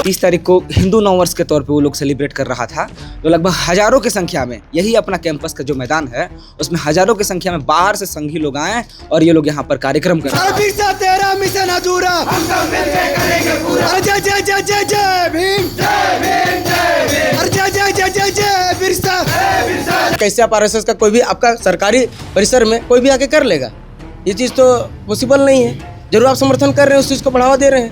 30 तारीख को हिंदू नववर्ष के तौर पे वो लोग सेलिब्रेट कर रहा था। तो लगभग हजारों की संख्या में यही अपना कैंपस का जो मैदान है उसमें हजारों की संख्या में बाहर से संघी लोग आए और ये लोग यहाँ पर कार्यक्रम कर रहे हैं। तेरा मिशन अधूरा हम सब मिलके करेंगे पूरा। जय जय जय जय जय भीम, जय भीम, जय भीम। जय जय जय जय जय बिरसा। कैसे आप आरएसएस का कोई भी आपका सरकारी परिसर में कोई भी आके कर लेगा? ये चीज़ तो पॉसिबल नहीं है। जरूर आप समर्थन कर रहे हैं, उस चीज़ को बढ़ावा दे रहे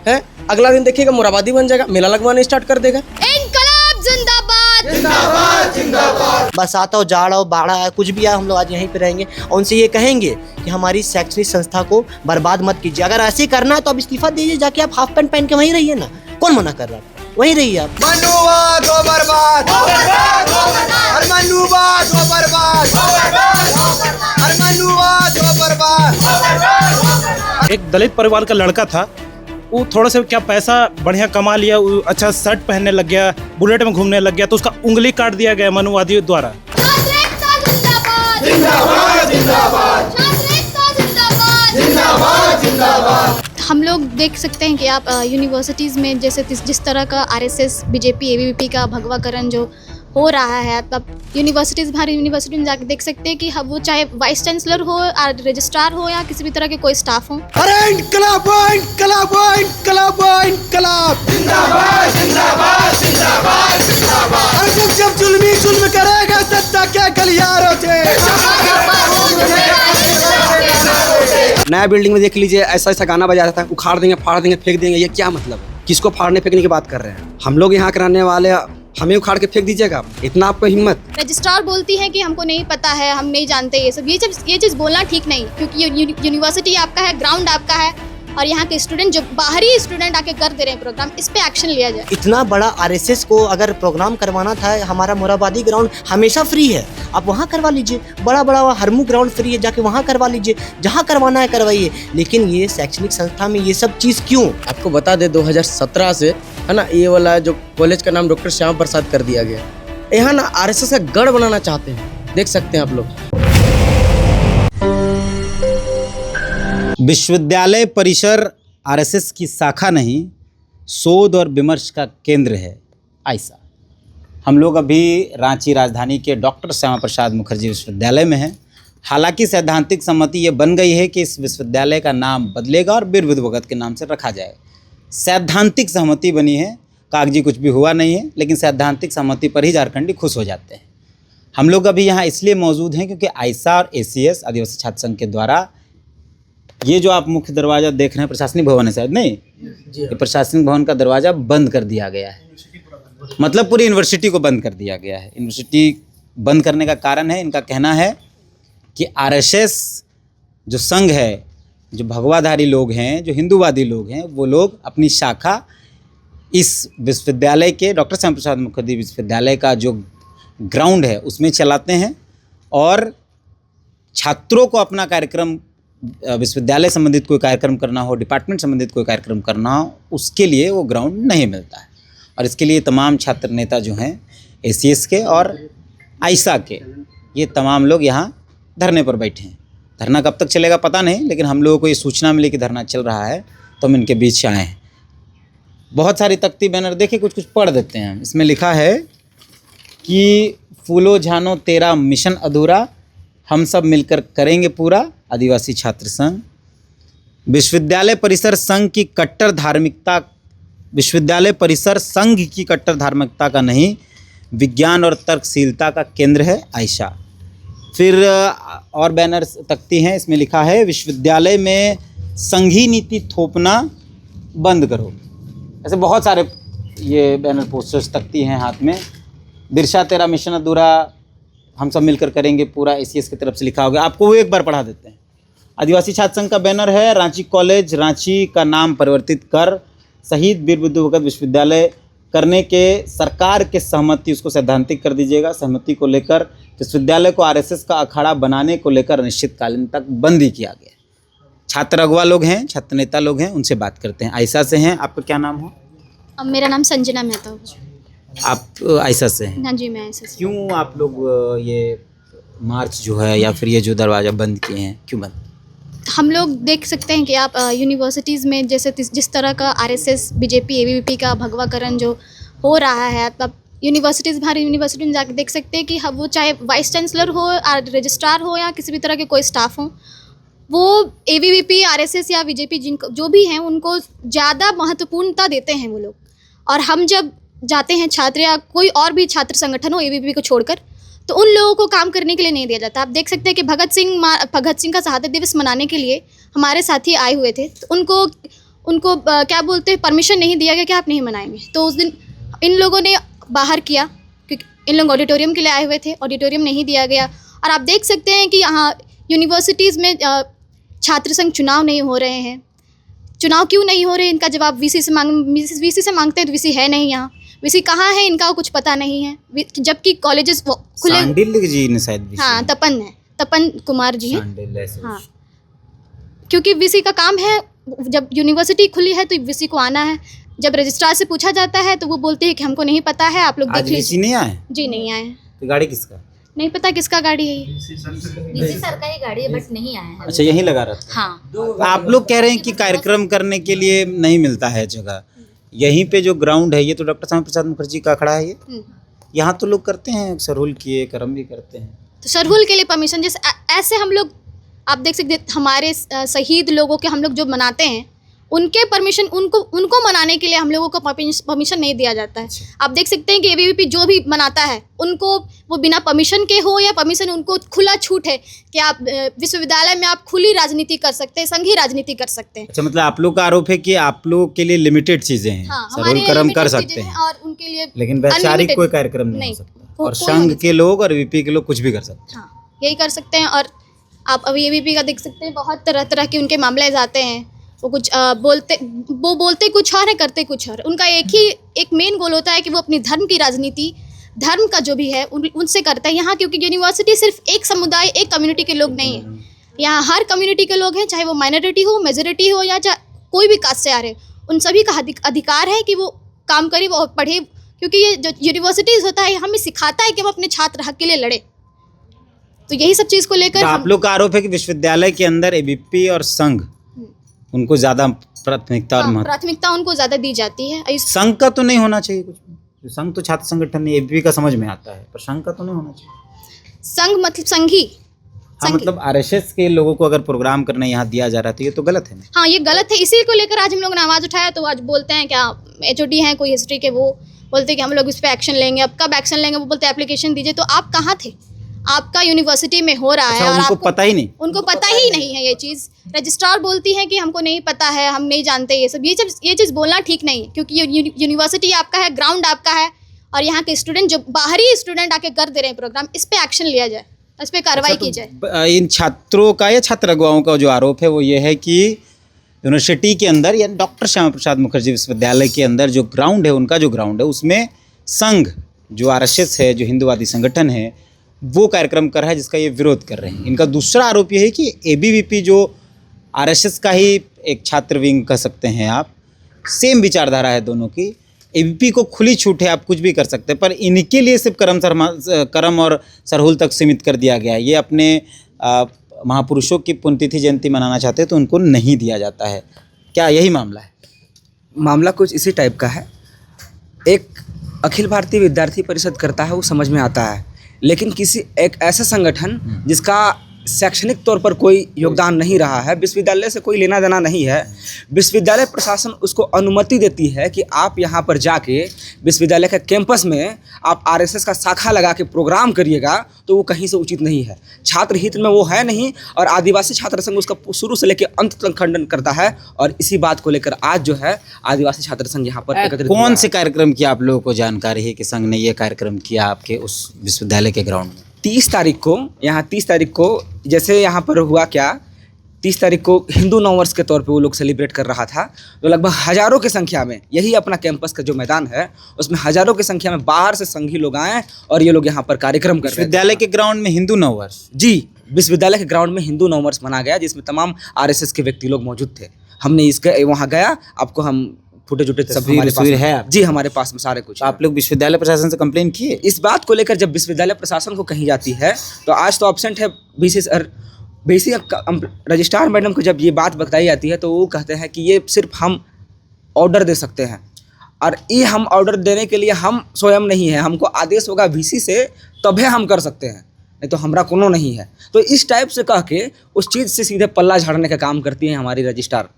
हैं। अगला दिन देखिएगा मोराबादी बन जाएगा, मेला लगवाने स्टार्ट कर देगा। इनकलाब जिंदाबाद, जिंदाबाद जिंदाबाद। बरसात हो, जाड़ हो, बाढ़ आए, कुछ भी आए, हम लोग आज यहीं पे रहेंगे और उनसे ये कहेंगे कि हमारी शैक्षणिक संस्था को बर्बाद मत कीजिए। अगर ऐसे करना है तो आप इस्तीफा दीजिए, जाके आप हाफ पैंट पहन के वहीं रहिए ना। कौन मना कर रहा है? वहीं रहिए आप। मनुवाद हो बर्बाद, हर मनुवाद हो बर्बाद, हर मनुवाद हो बर्बाद। एक दलित परिवार का लड़का था, वो थोड़ा सा क्या पैसा बढ़िया कमा लिया, वो अच्छा शर्ट पहनने लग गया, बुलेट में घूमने लग गया, तो उसका उंगली काट दिया गया मनुवादियों द्वारा। हम लोग देख सकते हैं कि आप यूनिवर्सिटीज़ में जैसे जिस तरह का आरएसएस, बीजेपी, एबीवीपी का भगवाकरण जो हो रहा है, आप यूनिवर्सिटीज़ बाहर यूनिवर्सिटी में जाकर देख सकते हैं कि वो चाहे वाइस चांसलर हो, रजिस्ट्रार हो या किसी भी तरह के कोई स्टाफ हो। अरे इनकलाब इनकलाब इनकलाब इनकलाब, जिंदाबाद जिंदाबाद जिंदाबाद जिंदाबाद। अरे जब जुल्म करेगा सत्ता के गलियारों से। नया बिल्डिंग में देख लीजिए, ऐसा गाना बजा रहा था, उखाड़ देंगे, फाड़ देंगे, फेंक देंगे। ये क्या मतलब है? किसको फाड़ने फेंकने की बात कर रहे हैं? हम लोग यहाँ कराने वाले, हमें उखाड़ के फेंक दीजिएगा? इतना आपको हिम्मत? रजिस्ट्रार बोलती है कि हमको नहीं पता है, हम नहीं जानते ये सब। ये चीज़ बोलना ठीक नहीं, क्योंकि यूनिवर्सिटी आपका है, ग्राउंड आपका है और यहाँ के स्टूडेंट, जो बाहरी स्टूडेंट आके कर दे रहे हैं प्रोग्राम, इस पे एक्शन लिया जाए। इतना बड़ा आरएसएस को अगर प्रोग्राम करवाना था, हमारा मोराबादी ग्राउंड हमेशा फ्री है, आप वहाँ करवा लीजिए। बड़ा हरमू ग्राउंड फ्री है, जाके वहाँ करवा लीजिए। जहाँ करवाना है करवाइए, लेकिन ये शैक्षणिक संस्था में ये सब चीज़ क्यों? आपको बता दे 2017 से है ना, ये वाला जो कॉलेज का नाम डॉक्टर श्यामा प्रसाद कर दिया गया। यहाँ ना आरएसएस का गढ़ बनाना चाहते हैं, देख सकते हैं आप लोग। विश्वविद्यालय परिसर आरएसएस की शाखा नहीं, शोध और विमर्श का केंद्र है आइसा। हम लोग अभी रांची राजधानी के डॉक्टर श्यामा प्रसाद मुखर्जी विश्वविद्यालय में हैं। हालांकि सैद्धांतिक सहमति ये बन गई है कि इस विश्वविद्यालय का नाम बदलेगा और वीर बुद्ध भगत के नाम से रखा जाएगा। सैद्धांतिक सहमति बनी है, कागजी कुछ भी हुआ नहीं है, लेकिन सैद्धांतिक सहमति पर ही झारखंडी खुश हो जाते हैं। हम लोग अभी यहाँ इसलिए मौजूद हैं क्योंकि आइसा और एसीएस आदिवासी छात्र संघ के द्वारा ये जो आप मुख्य दरवाज़ा देख रहे हैं, प्रशासनिक भवन है शायद, नहीं, ये प्रशासनिक भवन का दरवाज़ा बंद कर दिया गया है। मतलब पूरी यूनिवर्सिटी को बंद कर दिया गया है। यूनिवर्सिटी बंद करने का कारण है, इनका कहना है कि आरएसएस जो संघ है, जो भगवाधारी लोग हैं, जो हिंदूवादी लोग हैं, वो लोग अपनी शाखा इस विश्वविद्यालय के डॉक्टर श्यामा प्रसाद मुखर्जी विश्वविद्यालय का जो ग्राउंड है उसमें चलाते हैं और छात्रों को अपना कार्यक्रम, विश्वविद्यालय संबंधित कोई कार्यक्रम करना हो, डिपार्टमेंट संबंधित कोई कार्यक्रम करना हो, उसके लिए वो ग्राउंड नहीं मिलता है। और इसके लिए तमाम छात्र नेता जो हैं एसीएस के और आइसा के, ये तमाम लोग यहाँ धरने पर बैठे हैं। धरना कब तक चलेगा पता नहीं, लेकिन हम लोगों को ये सूचना मिली कि धरना चल रहा है तो हम इनके बीच आए हैं। बहुत सारी तख्ती बैनर देखिए, कुछ पढ़ देते हैं। इसमें लिखा है कि फूलो झानो तेरा मिशन अधूरा, हम सब मिलकर करेंगे पूरा, आदिवासी छात्र संघ। विश्वविद्यालय परिसर संघ की कट्टर धार्मिकता, विश्वविद्यालय परिसर संघ की कट्टर धार्मिकता का नहीं, विज्ञान और तर्कशीलता का केंद्र है आइसा। फिर और बैनर तख्ती हैं, इसमें लिखा है विश्वविद्यालय में संघी नीति थोपना बंद करो। ऐसे बहुत सारे ये बैनर पोस्टर्स तख्ती हैं हाथ में। बिरसा तेरा मिशन अधूरा, हम सब मिलकर करेंगे पूरा, एसीएस की तरफ से लिखा होगा। आपको वो एक बार पढ़ा देते हैं। आदिवासी छात्र संघ का बैनर है, रांची कॉलेज रांची का नाम परिवर्तित कर शहीद वीर बुद्ध भगत विश्वविद्यालय करने के सरकार के सहमति, उसको सैद्धांतिक कर दीजिएगा। सहमति को लेकर विश्वविद्यालय को आरएसएस का अखाड़ा बनाने को लेकर अनिश्चितकालीन तक बंद ही किया गया। छात्र अगवा लोग हैं, छात्र नेता लोग हैं, उनसे बात करते हैं। आइसा से हैं, आपका क्या नाम हो? मेरा नाम संजना मेहता। आप आइसा से हैं? हाँ जी, मैं आइसा से। क्यों आप लोग ये मार्च जो है या फिर ये जो दरवाज़ा बंद किए हैं, क्यों बंद? हम लोग देख सकते हैं कि आप यूनिवर्सिटीज़ में जैसे जिस तरह का आरएसएस, बीजेपी, एबीवीपी का भगवाकरण जो हो रहा है, आप यूनिवर्सिटीज़ बाहर यूनिवर्सिटी में जाकर देख सकते हैं कि वो चाहे वाइस चांसलर हो, रजिस्ट्रार हो या किसी भी तरह के कोई स्टाफ हो, वो एबीवीपी, आरएसएस या बीजेपी जिनको जो भी हैं उनको ज़्यादा महत्वपूर्णता देते हैं वो लोग। और हम जब जाते हैं छात्र या कोई और भी छात्र संगठन हो एबीवीपी को छोड़कर, तो उन लोगों को काम करने के लिए नहीं दिया जाता। आप देख सकते हैं कि भगत सिंह का शहादत दिवस मनाने के लिए हमारे साथी आए हुए थे, तो उनको क्या बोलते हैं, परमिशन नहीं दिया गया कि आप नहीं मनाएंगे। तो उस दिन इन लोगों ने बाहर किया, क्योंकि इन लोग ऑडिटोरियम के लिए आए हुए थे, ऑडिटोरियम नहीं दिया गया। और आप देख सकते हैं कि यहाँ यूनिवर्सिटीज़ में छात्र संघ चुनाव नहीं हो रहे हैं। चुनाव क्यों नहीं हो रहे, इनका जवाब वीसी से मांगते हैं, तो वीसी है नहीं यहाँ। वीसी कहाँ है इनका कुछ पता नहीं है, जबकि कॉलेजेस खुले। सांडिल जी ने शायद, हाँ, तपन कुमार जी हैं। हाँ, क्योंकि वीसी का काम है, जब यूनिवर्सिटी खुली है तो वीसी को आना है। जब रजिस्ट्रार से पूछा जाता है तो वो बोलते हैं कि हमको नहीं पता है, आप लोग देख लीजिए। वीसी नहीं आए? जी नहीं आए। तो गाड़ी किसका? नहीं पता किसका गाड़ी है ये। वीसी सरकारी गाड़ी है बट नहीं आया है। अच्छा, यहीं लगा रहता है। हाँ, आप लोग कह रहे हैं कि कार्यक्रम करने के लिए नहीं मिलता है जगह। यहीं पे जो ग्राउंड है, ये तो डॉक्टर श्यामा प्रसाद मुखर्जी का अखाड़ा है, ये यहाँ तो लोग करते हैं, सरहुल किए, करम भी करते हैं। तो सरहुल के लिए परमिशन, जैसे ऐसे हम लोग, आप देख सकते हैं हमारे शहीद लोगों के हम लोग जो मनाते हैं, उनके परमिशन उनको मनाने के लिए हम लोगों को परमिशन नहीं दिया जाता है। आप देख सकते हैं कि एबीवीपी जो भी मनाता है उनको वो बिना परमिशन के हो या परमिशन, उनको खुला छूट है कि आप विश्वविद्यालय में आप खुली राजनीति कर सकते हैं, संघीय राजनीति कर सकते हैं। अच्छा, मतलब आप लोग का आरोप है कि आप लोगों के लिए लिमिटेड चीजें हैं। हाँ, सरहुल करम कर सकते हैं और उनके लिए लेकिन वैचारिक कोई कार्यक्रम नहीं हो सकता। और संघ के लोग और वीपी के लोग कुछ भी कर सकते हैं। हाँ, यही कर सकते हैं। और आप अभी एबीवीपी का देख सकते हैं, बहुत तरह तरह के उनके मामले जाते हैं। वो कुछ बोलते कुछ और है, करते कुछ और। उनका एक मेन गोल होता है कि वो अपनी धर्म की राजनीति, धर्म का जो भी है उनसे करता है यहाँ। क्योंकि यूनिवर्सिटी सिर्फ एक समुदाय, एक कम्युनिटी के लोग नहीं हैं, यहाँ हर कम्युनिटी के लोग हैं, चाहे वो माइनॉरिटी हो, मेजोरिटी हो या कोई भी कास्ट से आ रहे, उन सभी का अधिकार है कि वो काम करे, वो पढ़े। क्योंकि ये जो यूनिवर्सिटीज़ होता है हमें सिखाता है कि हम अपने छात्र हक के लिए लड़े। तो यही सब चीज़ को लेकर आप लोग का आरोप है कि विश्वविद्यालय के अंदर एबीवीपी और संघ, उनको ज्यादा प्राथमिकता और महत्व, प्राथमिकता उनको ज्यादा दी जाती है। संघ का तो नहीं होना चाहिए कुछ भी। संघ तो छात्र संगठन है, एबीवीपी का समझ में आता है, पर संघ का तो नहीं होना चाहिए। संघ मतलब संघी। हाँ, मतलब आरएसएस के लोगों को अगर प्रोग्राम करने यहाँ दिया जा रहा है तो ये तो गलत है ना। हाँ, ये गलत है। इसी को लेकर आज हम लोग ने आवाज़ उठाया। तो आज बोलते हैं क्या, एचओडी हैं कोई हिस्ट्री के, वो बोलते हैं कि हम लोग इस पर एक्शन लेंगे। अब कब एक्शन लेंगे, वो बोलते हैं एप्लीकेशन दीजिए। तो आप कहाँ थे? आपका यूनिवर्सिटी में हो रहा है और उनको पता ही नहीं, उनको पता ही नहीं है ये चीज़। रजिस्ट्रार बोलती है कि हमको नहीं पता है, हम नहीं जानते ये सब। ये चीज़ बोलना ठीक नहीं है, क्योंकि यूनिवर्सिटी आपका है, ग्राउंड आपका है, और यहाँ के स्टूडेंट जो बाहरी स्टूडेंट आके कर दे रहे हैं प्रोग्राम, इस पर एक्शन लिया जाए, इस पर कार्रवाई की जाए। इन छात्रों का या छात्र अगुवाओं का जो आरोप है वो ये है कि यूनिवर्सिटी के अंदर या डॉक्टर श्यामा प्रसाद मुखर्जी विश्वविद्यालय के अंदर जो ग्राउंड है, उनका जो ग्राउंड है, उसमें संघ जो आरएसएस है, जो हिंदूवादी संगठन है, वो कार्यक्रम कर रहा है, जिसका ये विरोध कर रहे हैं। इनका दूसरा आरोप ये है कि एबीवीपी जो आरएसएस का ही एक छात्र विंग कह सकते हैं आप, सेम विचारधारा है दोनों की। एबीवीपी को खुली छूट है, आप कुछ भी कर सकते हैं, पर इनके लिए सिर्फ करम और सरहुल तक सीमित कर दिया गया है। ये अपने महापुरुषों की पुण्यतिथि जयंती मनाना चाहते हैं तो उनको नहीं दिया जाता है। क्या यही मामला है? मामला कुछ इसी टाइप का है। एक अखिल भारतीय विद्यार्थी परिषद करता है, वो समझ में आता है, लेकिन किसी एक ऐसा संगठन जिसका शैक्षणिक तौर पर कोई योगदान नहीं रहा है, विश्वविद्यालय से कोई लेना देना नहीं है, विश्वविद्यालय प्रशासन उसको अनुमति देती है कि आप यहाँ पर जाके विश्वविद्यालय के कैंपस में आप आरएसएस का शाखा लगा के प्रोग्राम करिएगा, तो वो कहीं से उचित नहीं है। छात्र हित में वो है नहीं, और आदिवासी छात्र संघ उसका शुरू से लेकर अंत तक खंडन करता है। और इसी बात को लेकर आज जो है आदिवासी छात्र संघ यहाँ पर एकत्रित हुआ है। कौन से कार्यक्रम की आप लोगों को जानकारी है कि संघ ने ये कार्यक्रम किया आपके उस विश्वविद्यालय के ग्राउंड में? 30 तारीख को जैसे यहाँ पर हुआ क्या, 30 तारीख को हिंदू नववर्ष के तौर पे वो लोग सेलिब्रेट कर रहा था। तो लगभग हज़ारों की संख्या में, यही अपना कैंपस का जो मैदान है उसमें हज़ारों की संख्या में बाहर से संघी लोग आए और ये लोग यहाँ पर कार्यक्रम कर रहे थे। विश्वविद्यालय के ग्राउंड में हिंदू नववर्ष? जी, विश्वविद्यालय के ग्राउंड में हिंदू नववर्ष मनाया गया, जिसमें तमाम आरएसएस के व्यक्ति लोग मौजूद थे। हमने इसके वहाँ गया, आपको हम फुटेज सब हमारे पास है। जी, हमारे पास में सारे कुछ। आप लोग विश्वविद्यालय प्रशासन से कंप्लेन किए इस बात को लेकर? जब विश्वविद्यालय प्रशासन को कही जाती है तो आज तो एब्सेंट है VC sir, basic registrar madam को जब ये बात बताई जाती है तो वो कहते हैं कि ये सिर्फ हम ऑर्डर दे सकते हैं, और ये हम ऑर्डर देने के लिए हम स्वयं नहीं है, हमको आदेश होगा वीसी से तभी हम कर सकते हैं, नहीं तो हमारा कोनो नहीं है। तो इस टाइप से कह के उस चीज़ से सीधे पल्ला झाड़ने का काम करती है हमारी रजिस्ट्रार।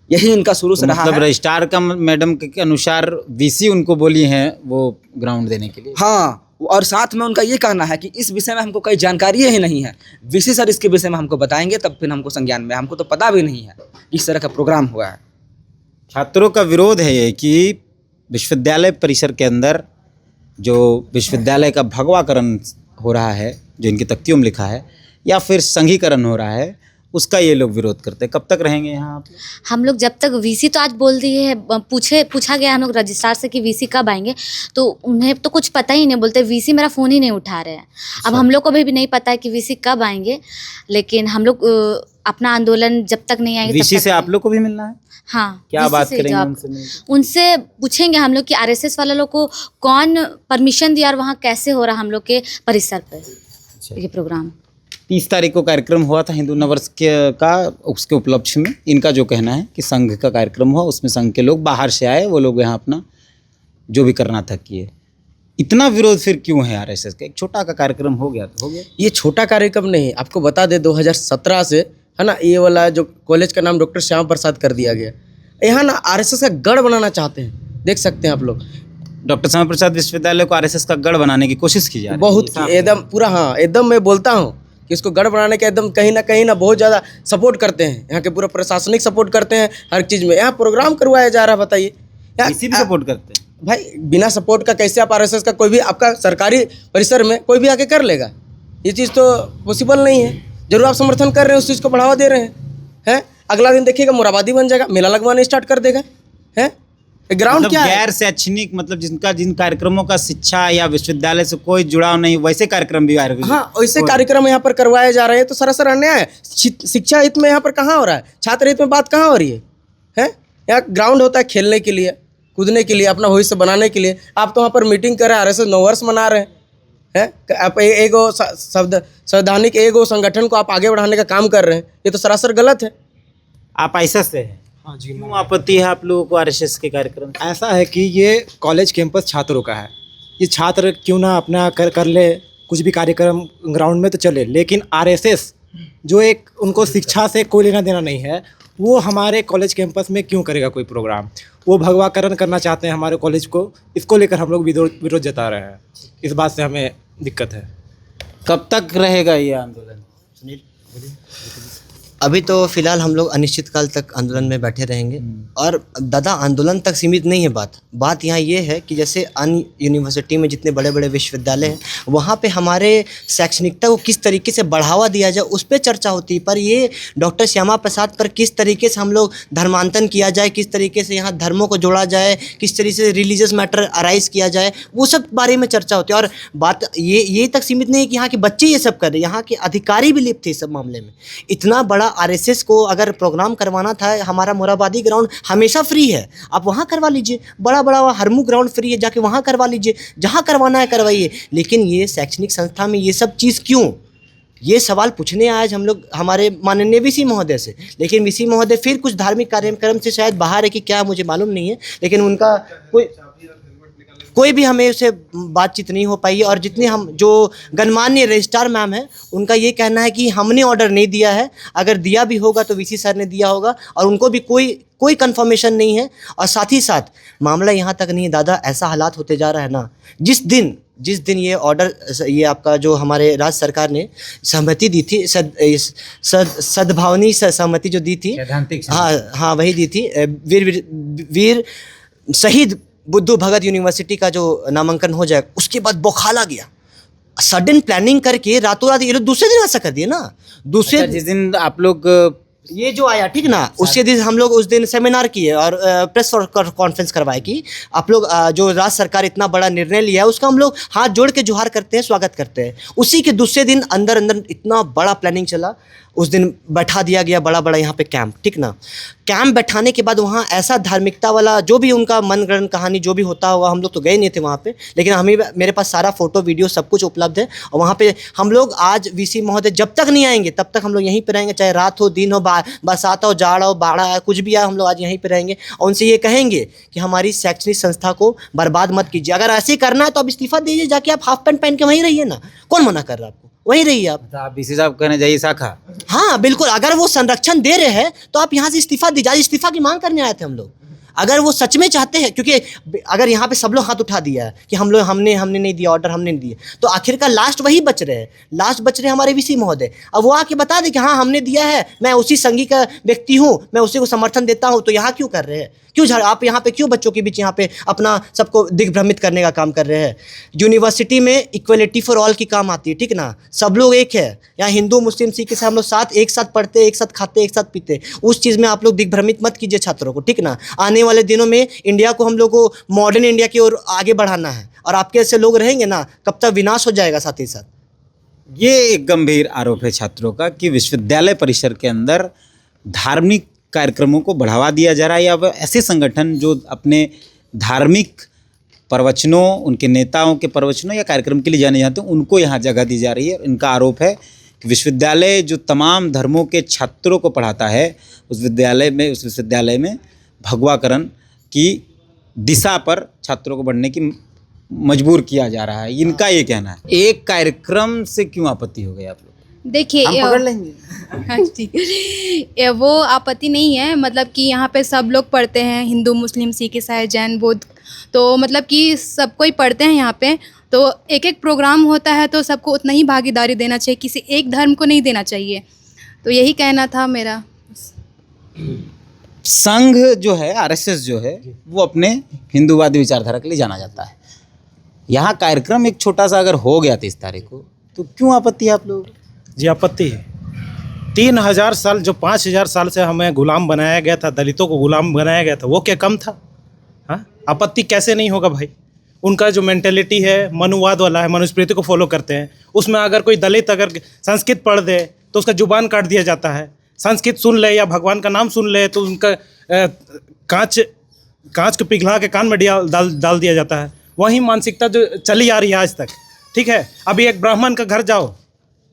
यही इनका शुरू से रहा मतलब है। रजिस्ट्रार का मैडम के अनुसार वीसी उनको बोली है वो ग्राउंड देने के लिए। हाँ, और साथ में उनका ये कहना है कि इस विषय में हमको कोई जानकारी ही नहीं है, वीसी सर इसके विषय में हमको बताएंगे तब फिर हमको संज्ञान में, हमको तो पता भी नहीं है इस तरह का प्रोग्राम हुआ है। छात्रों का विरोध है ये कि विश्वविद्यालय परिसर के अंदर जो विश्वविद्यालय का भगवाकरण हो रहा है, जो इनकी तख्तियों में लिखा है, या फिर संघीकरण हो रहा है, उसका ये लोग विरोध करते हैं। कब तक रहेंगे यहाँ आप? हम लोग जब तक वीसी तो आज बोल दिए है, पूछा गया हम लोग रजिस्ट्रार से कि वीसी कब आएंगे, तो उन्हें तो कुछ पता ही नहीं, बोलते वीसी मेरा फ़ोन ही नहीं उठा रहे हैं। अब हम लोग को भी नहीं पता है कि वीसी कब आएंगे, लेकिन हम लोग अपना आंदोलन जब तक नहीं आएंगे वीसी से आप लोग को भी मिलना है? हाँ, क्या VC बात से करेंगे जवाब- उनसे मिलकर? उनसे पूछेंगे हम लोग कि आरएसएस वाला लोग को कौन परमिशन दिया और वहाँ कैसे हो रहा हम लोग के परिसर पर ये प्रोग्राम। 30 तारीख को कार्यक्रम हुआ था हिंदू नववर्ष का, उसके उपलक्ष्य में इनका जो कहना है कि संघ का कार्यक्रम हुआ, उसमें संघ के लोग बाहर से आए, वो लोग यहाँ अपना जो भी करना था किए। इतना विरोध फिर क्यों है आरएसएस का? एक छोटा का कार्यक्रम हो गया तो हो गया। ये छोटा कार्यक्रम नहीं, आपको बता दे 2017 से है ना, ये वाला जो कॉलेज का नाम डॉक्टर श्यामा प्रसाद कर दिया गया। यहाँ ना आरएसएस का गढ़ बनाना चाहते हैं, देख सकते हैं आप लोग। डॉक्टर श्यामा प्रसाद विश्वविद्यालय को आरएसएस का गढ़ बनाने की कोशिश की जा रही है। बहुत एकदम पूरा, हाँ एकदम मैं बोलता हूँ कि इसको गढ़ बनाने के एकदम कहीं ना बहुत ज़्यादा सपोर्ट करते हैं। यहाँ के पूरा प्रशासनिक सपोर्ट करते हैं हर चीज़ में। यहाँ प्रोग्राम करवाया जा रहा है, बताइए इसी भी सपोर्ट करते हैं भाई। बिना सपोर्ट का कैसे आप आरएसएस का कोई भी आपका सरकारी परिसर में कोई भी आके कर लेगा? ये चीज़ तो पॉसिबल नहीं है। जरूर आप समर्थन कर रहे हैं, उस चीज़ को बढ़ावा दे रहे हैं। अगला दिन देखिएगा मोराबादी बन जाएगा, मेला लगवाने स्टार्ट कर देगा। है ग्राउंड मतलब क्या है? गैर शैक्षणिक, मतलब जिन कार्यक्रमों का शिक्षा या विश्वविद्यालय से कोई जुड़ाव नहीं, वैसे कार्यक्रम भी आयोजित। हाँ, वैसे कार्यक्रम यहाँ पर करवाए जा रहे हैं तो सरासर अन्याय है। शिक्षा हित में यहाँ पर कहाँ हो रहा है? छात्र हित में बात कहाँ हो रही है? यहाँ ग्राउंड होता है खेलने के लिए, कूदने के लिए, अपना भविष्य बनाने के लिए। आप तो वहाँ पर मीटिंग कर रहे हैं, आरएसएस नववर्ष मना रहे हैं। आप एगो संवैधानिक एगो संगठन को आप आगे बढ़ाने का काम कर रहे हैं, ये तो सरासर गलत है। आप ऐसा से हैं? हाँ जी, क्यों आपत्ति है आप लोगों को आरएसएस के कार्यक्रम? ऐसा है कि ये कॉलेज कैंपस छात्रों का है, ये छात्र क्यों ना अपना कर ले, कुछ भी कार्यक्रम ग्राउंड में तो चले, लेकिन आरएसएस जो एक उनको शिक्षा से कोई लेना देना नहीं है, वो हमारे कॉलेज कैंपस में क्यों करेगा कोई प्रोग्राम? वो भगवाकरण करना चाहते हैं हमारे कॉलेज को, इसको लेकर हम लोग विरोध जता रहे हैं। इस बात से हमें दिक्कत है। कब तक रहेगा ये आंदोलन? सुनील, अभी तो फिलहाल हम लोग अनिश्चित काल तक आंदोलन में बैठे रहेंगे। और दादा, आंदोलन तक सीमित नहीं है बात यहाँ ये है कि जैसे अन्य यूनिवर्सिटी में जितने बड़े बड़े विश्वविद्यालय हैं, वहाँ पे हमारे शैक्षणिकता को किस तरीके से बढ़ावा दिया जाए उस पर चर्चा होती है। पर ये डॉक्टर श्यामा प्रसाद पर किस तरीके से हम लोग धर्मांतरण किया जाए, किस तरीके से यहाँ धर्मों को जोड़ा जाए, किस तरीके से रिलीजियस मैटर अराइज किया जाए, वो सब बारे में चर्चा होती है। और बात ये तक सीमित नहीं है कि यहाँ के बच्चे ये सब कर रहे हैं, यहाँ के अधिकारी भी लिप्त थे इस सब मामले में। इतना बड़ा आरएसएस को अगर प्रोग्राम करवाना था, हमारा मोराबादी ग्राउंड हमेशा फ्री है, आप वहाँ करवा लीजिए। बड़ा हरमू ग्राउंड फ्री है, जाके वहाँ करवा लीजिए, जहाँ करवाना है करवाइए। लेकिन ये शैक्षणिक संस्था में ये सब चीज़ क्यों? ये सवाल पूछने आज हम लोग हमारे माननीय वीसी महोदय से। लेकिन वीसी महोदय फिर कुछ धार्मिक कार्यक्रम से शायद बाहर है कि क्या, मुझे मालूम नहीं है। लेकिन उनका कोई भी हमें उससे बातचीत नहीं हो पाई है। और जितने हम जो गणमान्य रजिस्ट्रार मैम है, उनका ये कहना है कि हमने ऑर्डर नहीं दिया है, अगर दिया भी होगा तो वीसी सर ने दिया होगा, और उनको भी कोई कंफर्मेशन नहीं है। और साथ ही साथ मामला यहाँ तक नहीं है दादा, ऐसा हालात होते जा रहा है ना, जिस दिन ये ऑर्डर, ये आपका जो हमारे राज्य सरकार ने सहमति दी थी, सद्भावनी सहमति जो दी थी, हाँ वही दी थी, वीर शहीद बुद्धू भगत यूनिवर्सिटी का जो नामांकन हो जाए, उसके बाद बौखाला गया, सडन प्लानिंग करके रातों रात ये लोग दूसरे दिन ऐसा कर दिया ना। दूसरे जिस दिन आप लोग ये जो आया ठीक ना, उसके दिन हम लोग उस दिन सेमिनार किए और प्रेस कॉन्फ्रेंस करवाए कि आप लोग जो राज्य सरकार इतना बड़ा निर्णय लिया है उसका हम लोग हाथ जोड़ के जुहार करते हैं, स्वागत करते हैं। उसी के दूसरे दिन अंदर इतना बड़ा प्लानिंग चला, उस दिन बैठा दिया गया बड़ा बड़ा यहाँ पे कैंप, ठीक ना। कैंप बैठाने के बाद वहाँ ऐसा धार्मिकता वाला जो भी उनका मनगढ़ंत कहानी जो भी होता हुआ, हम लोग तो गए नहीं थे वहाँ पे, लेकिन हमें मेरे पास सारा फोटो वीडियो सब कुछ उपलब्ध है। और वहाँ पे हम लोग आज वीसी महोदय जब तक नहीं आएंगे तब तक हम लोग यहीं पे रहेंगे, चाहे रात हो दिन हो, बरसात हो, जाड़ हो, बाढ़ आए, कुछ भी आए, हम लोग आज यहीं पे रहेंगे और उनसे ये कहेंगे कि हमारी शैक्षणिक संस्था को बर्बाद मत कीजिए। अगर ऐसे ही करना है तो आप इस्तीफा दीजिए, जाके आप हाफ पैंट पहन के वहीं रहिए ना, कौन मना कर रहा है आपको, वहीं रहिए आप। बीसी साहब कहने जाइए शाखा। हाँ बिल्कुल, अगर वो संरक्षण दे रहे हैं तो आप यहाँ से इस्तीफा दीजिए। आज इस्तीफा की मांग करने आए थे हम लोग। अगर वो सच में चाहते हैं, क्योंकि अगर यहाँ पे सब लोग हाथ उठा दिया है कि हमने नहीं दिया ऑर्डर, हमने नहीं दिया, तो आखिरकार लास्ट वही बच रहे हैं, लास्ट बच रहे हमारे वीसी महोदय। अब वो आके बता दे कि हाँ हमने दिया है, मैं उसी संघी का व्यक्ति हूँ, मैं उसी को समर्थन देता हूँ, तो यहाँ क्यों कर रहे हैं, क्यों आप यहाँ पे क्यों बच्चों के बीच यहाँ पे अपना सबको दिग्भ्रमित करने का काम कर रहे हैं। यूनिवर्सिटी में इक्वलिटी फॉर ऑल की काम आती है, ठीक ना, सब लोग एक है, यहाँ हिंदू मुस्लिम सिख से हम लोग एक साथ पढ़ते, एक साथ खाते, एक साथ पीते। उस चीज़ में आप लोग दिग्भ्रमित मत कीजिए छात्रों को, ठीक ना। आने वाले दिनों में इंडिया को हम लोग को मॉडर्न इंडिया की ओर आगे बढ़ाना है, और आपके ऐसे लोग रहेंगे ना कब तक विनाश हो जाएगा साथ ही साथ। ये एक गंभीर आरोप है छात्रों का कि विश्वविद्यालय परिसर के अंदर धार्मिक कार्यक्रमों को बढ़ावा दिया जा रहा है, या ऐसे संगठन जो अपने धार्मिक प्रवचनों, उनके नेताओं के प्रवचनों या कार्यक्रम के लिए जाने जाते हैं, उनको यहाँ जगह दी जा रही है। इनका आरोप है कि विश्वविद्यालय जो तमाम धर्मों के छात्रों को पढ़ाता है, उस विश्वविद्यालय में भगवाकरण की दिशा पर छात्रों को बढ़ने की मजबूर किया जा रहा है, इनका ये कहना है। एक कार्यक्रम से क्यों आपत्ति हो गई आप लोग? देखिए पकड़ लेंगे। हाँ जी, वो आपत्ति नहीं है, मतलब कि यहाँ पे सब लोग पढ़ते हैं, हिंदू मुस्लिम सिख ईसाई जैन बौद्ध, तो मतलब कि सब कोई पढ़ते हैं यहाँ पे। तो एक एक प्रोग्राम होता है तो सबको उतना ही भागीदारी देना चाहिए, किसी एक धर्म को नहीं देना चाहिए। तो यही कहना था मेरा। संघ जो है, आरएसएस जो है, वो अपने हिंदूवादी विचारधारा के लिए जाना जाता है। यहाँ कार्यक्रम एक छोटा सा अगर हो गया 30 तारीख को, तो क्यों आपत्ति है आप लोग? जी आपत्ति है। 3000 साल, जो 5000 साल से हमें गुलाम बनाया गया था, दलितों को गुलाम बनाया गया था, वो क्या कम था? हाँ, आपत्ति कैसे नहीं होगा भाई। उनका जो मेंटेलिटी है मनुवाद वाला है, मनुस्मृति को फॉलो करते हैं। उसमें अगर कोई दलित अगर संस्कृत पढ़ दे तो उसका जुबान काट दिया जाता है। संस्कृत सुन ले या भगवान का नाम सुन ले तो उनका कांच को पिघला के कान में डाल दिया जाता है। वही मानसिकता जो चली आ रही है आज तक, ठीक है। अभी एक ब्राह्मण का घर जाओ,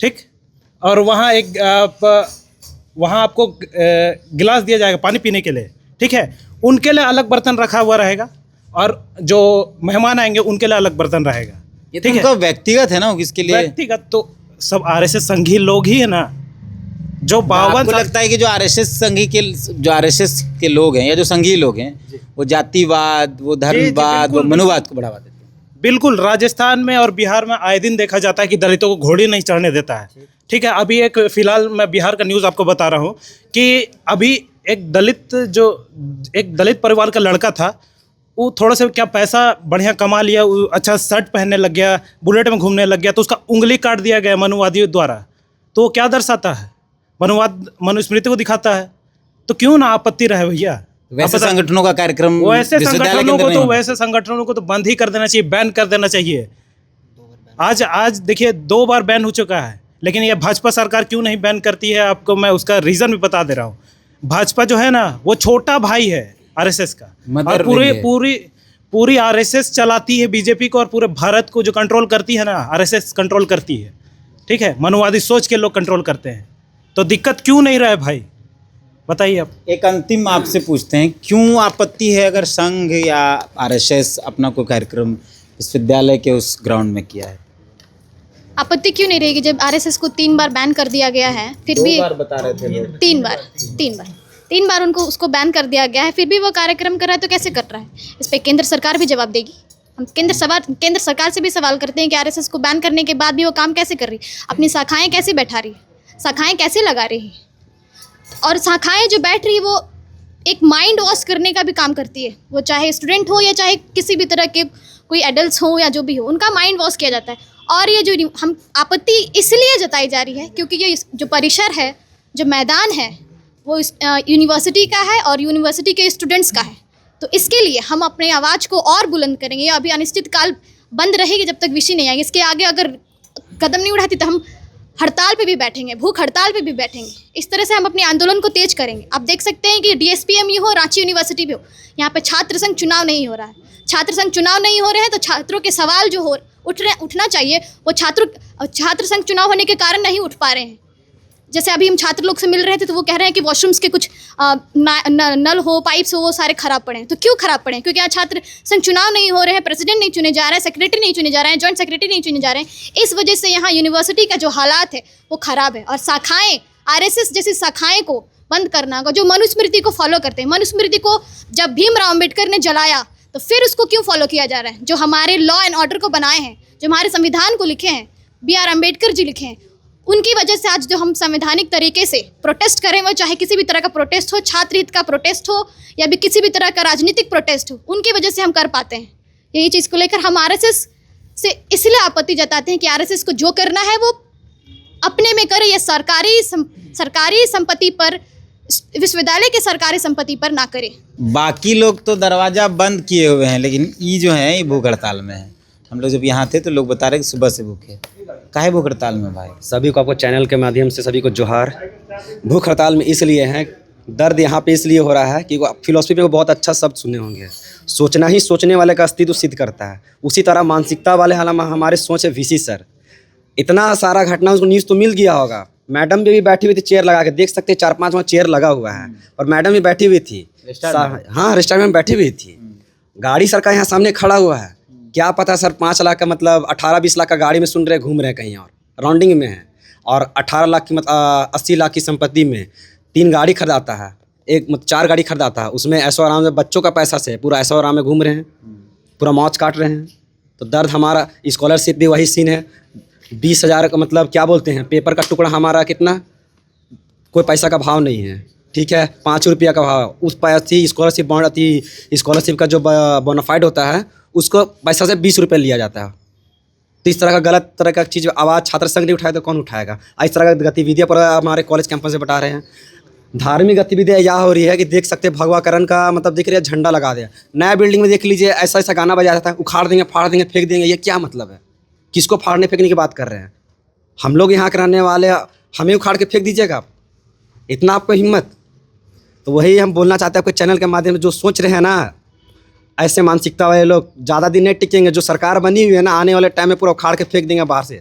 ठीक, और वहाँ आपको गिलास दिया जाएगा पानी पीने के लिए, ठीक है। उनके लिए अलग बर्तन रखा हुआ रहेगा और जो मेहमान आएंगे उनके लिए अलग बर्तन रहेगा, ठीक है। उनका व्यक्तिगत है ना, किसके लिए व्यक्तिगत? तो सब आरएसएस संघी लोग ही है ना, जो 52 लगता है कि जो आरएसएस के लोग हैं या जो संघी लोग हैं, वो जातिवाद, वो धर्मवाद, वो मनुवाद को बढ़ावा देते हैं। बिल्कुल। राजस्थान में और बिहार में आए दिन देखा जाता है कि दलितों को घोड़ी नहीं चढ़ने देता है, ठीक है। अभी एक फिलहाल मैं बिहार का न्यूज़ आपको बता रहा हूँ कि अभी एक दलित परिवार का लड़का था, वो थोड़ा सा क्या पैसा बढ़िया कमा लिया, वो अच्छा शर्ट पहनने लग गया, बुलेट में घूमने लग गया, तो उसका उंगली काट दिया गया मनुवादियों द्वारा। तो वो क्या दर्शाता है? मनुवाद मनुस्मृति को दिखाता है। तो क्यों ना आपत्ति रहे भैया। वैसे संगठनों का कार्यक्रम, वैसे संगठनों को तो बंद ही कर देना चाहिए, बैन कर देना चाहिए। आज देखिए 2 बार बैन हो चुका है, लेकिन ये भाजपा सरकार क्यों नहीं बैन करती है, आपको मैं उसका रीज़न भी बता दे रहा हूँ। भाजपा जो है ना, वो छोटा भाई है आरएसएस का, और पूरी आरएसएस चलाती है बीजेपी को, और पूरे भारत को जो कंट्रोल करती है ना, आरएसएस कंट्रोल करती है, ठीक है। मनुवादी सोच के लोग कंट्रोल करते हैं, तो दिक्कत क्यों नहीं रहे भाई, बताइए आप। एक अंतिम आपसे पूछते हैं, क्यों आपत्ति है अगर संघ या आरएसएस अपना कोई कार्यक्रम विश्वविद्यालय के उस ग्राउंड में किया है? आपत्ति क्यों नहीं रहेगी जब आरएसएस को 3 बार बैन कर दिया गया है, फिर भी 2 बार बता रहे थे लोग। 3 बार उनको उसको बैन कर दिया गया है, फिर भी वो कार्यक्रम कर रहा है, तो कैसे कर रहा है? इस पे केंद्र सरकार भी जवाब देगी। हम केंद्र सरकार से भी सवाल करते हैं कि आरएसएस को बैन करने के बाद भी वो काम कैसे कर रही है, अपनी शाखाएं कैसे बैठा रही है, शाखाएं कैसे लगा रही है। और शाखाएं जो बैठ रही है वो एक माइंड वॉश करने का भी काम करती है, वो चाहे स्टूडेंट हो या चाहे किसी भी तरह के कोई एडल्ट्स हो या जो भी हो, उनका माइंड वॉश किया जाता है। और ये जो हम आपत्ति इसलिए जताई जा रही है क्योंकि ये जो परिसर है, जो मैदान है, वो यूनिवर्सिटी का है और यूनिवर्सिटी के स्टूडेंट्स का है। तो इसके लिए हम अपने आवाज़ को और बुलंद करेंगे। अभी अनिश्चित काल बंद रहेगी जब तक वीसी नहीं आएगी। इसके आगे अगर कदम नहीं उठाती तो हम हड़ताल पे भी बैठेंगे, भूख हड़ताल पे भी बैठेंगे। इस तरह से हम अपने आंदोलन को तेज करेंगे। आप देख सकते हैं कि DSPM हो, रांची यूनिवर्सिटी भी हो, यहाँ पे छात्र संघ चुनाव नहीं हो रहा है। छात्र संघ चुनाव नहीं हो रहे हैं तो छात्रों के सवाल जो उठना चाहिए वो छात्र संघ चुनाव होने के कारण नहीं उठ पा रहे हैं। जैसे अभी हम छात्र लोग से मिल रहे थे तो वो कह रहे हैं कि वॉशरूम्स के कुछ नल हो, पाइप्स हो, वो सारे खराब पड़े हैं। तो क्यों खराब पड़े हैं? क्योंकि यहाँ छात्र संघ चुनाव नहीं हो रहे हैं, प्रेसिडेंट नहीं चुने जा रहे हैं, सेक्रेटरी नहीं चुने जा रहे हैं, जॉइंट सेक्रेटरी नहीं चुने जा रहे हैं। इस वजह से यहाँ यूनिवर्सिटी का जो हालात है वो खराब है। और शाखाएँ, RSS जैसी शाखाएँ को बंद करना होगा, जो मनुस्मृति को फॉलो करते हैं। मनुस्मृति को जब भीमराव अम्बेडकर ने जलाया तो फिर उसको क्यों फॉलो किया जा रहा है? जो हमारे लॉ एंड ऑर्डर को बनाए हैं, जो हमारे संविधान को लिखे हैं, BR अम्बेडकर जी लिखे हैं, उनकी वजह से आज जो हम संवैधानिक तरीके से प्रोटेस्ट करें, वो चाहे किसी भी तरह का प्रोटेस्ट हो, छात्र हित का प्रोटेस्ट हो या भी किसी भी तरह का राजनीतिक प्रोटेस्ट हो, उनकी वजह से हम कर पाते हैं। यही चीज़ को लेकर हम RSS से इसलिए आपत्ति जताते हैं कि RSS को जो करना है वो अपने में करे, ये सरकारी संपत्ति पर, विश्वविद्यालय के सरकारी संपत्ति पर ना करे। बाकी लोग तो दरवाज़ा बंद किए हुए हैं, लेकिन ये जो है ये भूख हड़ताल में है। हम लोग जब यहाँ थे तो लोग बता रहे कि सुबह से भूखे। काहे भूख हड़ताल में भाई? सभी को आपको चैनल के माध्यम से सभी को जोहार। भूख हड़ताल में इसलिए हैं, दर्द यहाँ पे इसलिए हो रहा है कि फिलॉसफी में वो बहुत अच्छा शब्द सुने होंगे, सोचना ही सोचने वाले का अस्तित्व सिद्ध करता है। उसी तरह मानसिकता वाले हमारे सोच है VC सर। इतना सारा घटना उसको न्यूज़ तो मिल गया होगा। मैडम भी बैठी हुई थी चेयर लगा के, देख सकते हैं 4-5 वहाँ चेयर लगा हुआ है और मैडम भी बैठी हुई थी। हाँ, रेस्टोरेंट में बैठी हुई थी। गाड़ी सर का यहाँ सामने खड़ा हुआ है। क्या पता सर 5 लाख का मतलब 18-20 लाख का गाड़ी में सुन रहे घूम रहे कहीं और राउंडिंग में है, और 18 लाख की 80 लाख की संपत्ति में 3 गाड़ी खरीदाता है, 4 गाड़ी खरीदाता है, उसमें ऐशो आराम में बच्चों का पैसा से पूरा ऐशो आराम में घूम रहे हैं, पूरा मौज काट रहे हैं। तो दर्द हमारा स्कॉलरशिप भी वही सीन है। 20,000 का मतलब क्या बोलते हैं, पेपर का टुकड़ा हमारा कितना, कोई पैसा का भाव नहीं है, ठीक है, 5 रुपया का भाव। उस पैसे स्कॉलरशिप बॉन्ड आती, स्कॉलरशिप का जो बोनाफाइड होता है उसको पैसा से 20 रुपये लिया जाता है। तो इस तरह का गलत तरह का चीज़ आवाज़ छात्र संघ नहीं उठाए तो कौन उठाएगा? इस तरह का गतिविधियाँ पर हमारे कॉलेज कैंपस से बता रहे हैं। धार्मिक गतिविधियाँ यह हो रही है कि देख सकते हैं भगवाकरण का मतलब दिख रहा है, झंडा लगा दिया। नया बिल्डिंग में देख लीजिए ऐसा ऐसा गाना बजा रहता है, उखाड़ देंगे, फाड़ देंगे, फेंक देंगे। ये क्या मतलब है? किसको फाड़ने फेंकने की बात कर रहे हैं? हम लोग यहाँ के रहने वाले, हमें उखाड़ के फेंक दीजिएगा आप? इतना आपको हिम्मत? तो वही हम बोलना चाहते हैं आपके चैनल के माध्यम से, जो सोच रहे हैं ना ऐसे मानसिकता वाले लोग ज़्यादा दिन नहीं टिकेंगे। जो सरकार बनी हुई है ना, आने वाले टाइम में पूरा उखाड़ के फेंक देंगे बाहर से।